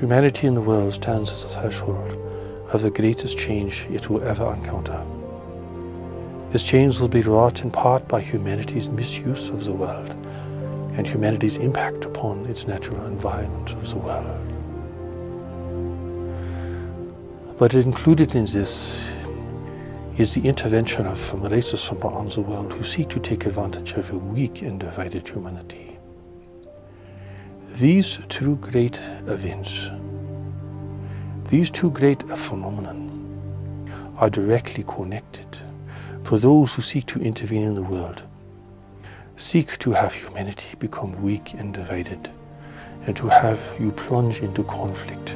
Humanity in the world stands at the threshold of the greatest change it will ever encounter. This change will be wrought in part by humanity's misuse of the world and humanity's impact upon its natural environment of the world. But included in this is the intervention of races from around the world who seek to take advantage of a weak and divided humanity. These two great events, these two great phenomena are directly connected. For those who seek to intervene in the world, seek to have humanity become weak and divided, and to have you plunge into conflict,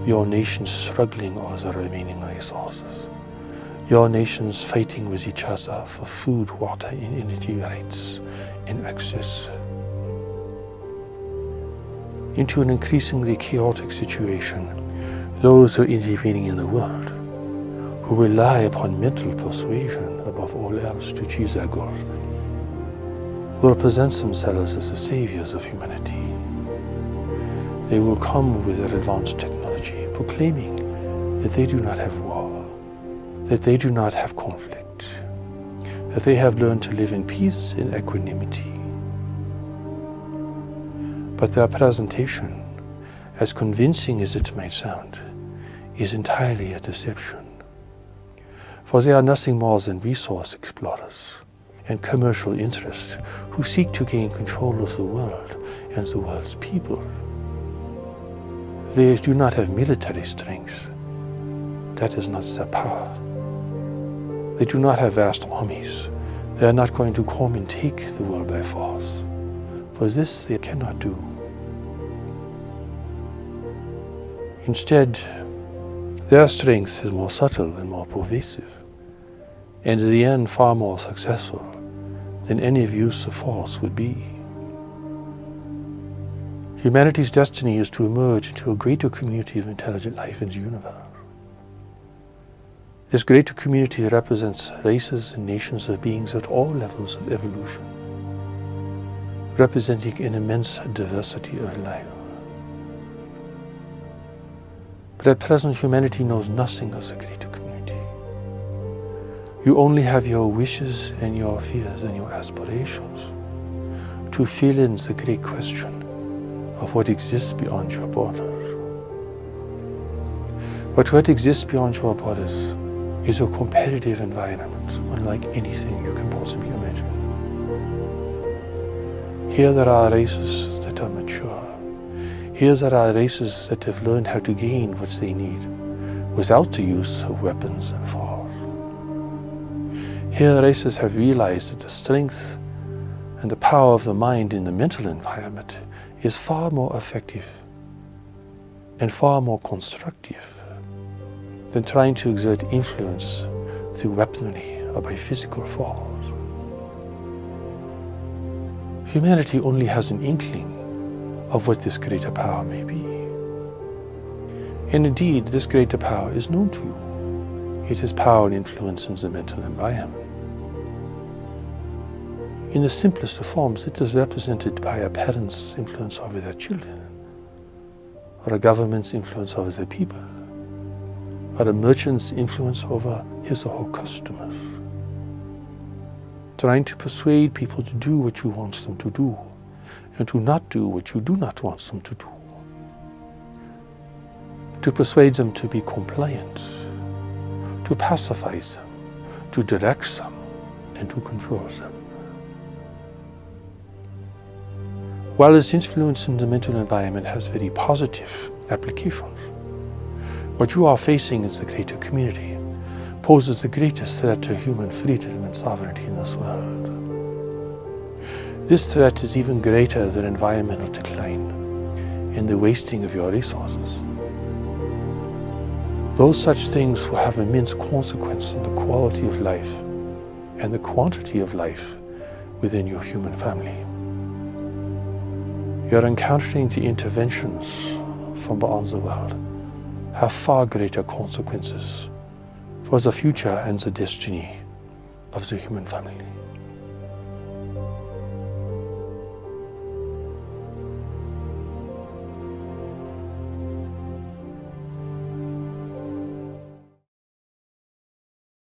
your nations struggling over the remaining resources, your nations fighting with each other for food, water, and energy rights and access, into an increasingly chaotic situation. Those who are intervening in the world, who rely upon mental persuasion above all else to achieve their goals, will present themselves as the saviors of humanity. They will come with their advanced technology, proclaiming that they do not have war, that they do not have conflict, that they have learned to live in peace and equanimity. But their presentation, as convincing as it might sound, is entirely a deception. For they are nothing more than resource explorers and commercial interests who seek to gain control of the world and the world's people. They do not have military strength. That is not their power. They do not have vast armies. They are not going to come and take the world by force. For this they cannot do. Instead, their strength is more subtle and more pervasive, and in the end far more successful than any use of force would be. Humanity's destiny is to emerge into a greater community of intelligent life in the universe. This greater community represents races and nations of beings at all levels of evolution, representing an immense diversity of life. But at present, humanity knows nothing of the greater community. You only have your wishes and your fears and your aspirations to fill in the great question of what exists beyond your borders. But what exists beyond your borders is a competitive environment unlike anything you can possibly imagine. Here there are races that are mature. Here there are races that have learned how to gain what they need without the use of weapons and force. Here races have realized that the strength and the power of the mind in the mental environment is far more effective and far more constructive than trying to exert influence through weaponry or by physical force. Humanity only has an inkling of what this greater power may be. And indeed, this greater power is known to you. It has power and influence in the mental environment. In the simplest of forms, it is represented by a parent's influence over their children, or a government's influence over their people, or a merchant's influence over his or her customers, trying to persuade people to do what you want them to do, and to not do what you do not want them to do. To persuade them to be compliant, to pacify them, to direct them, and to control them. While this influence in the mental environment has very positive applications, what you are facing in the greater community poses the greatest threat to human freedom and sovereignty in this world. This threat is even greater than environmental decline and the wasting of your resources. Those such things will have immense consequence on the quality of life and the quantity of life within your human family. You are encountering the interventions from beyond the world have far greater consequences for the future and the destiny of the human family.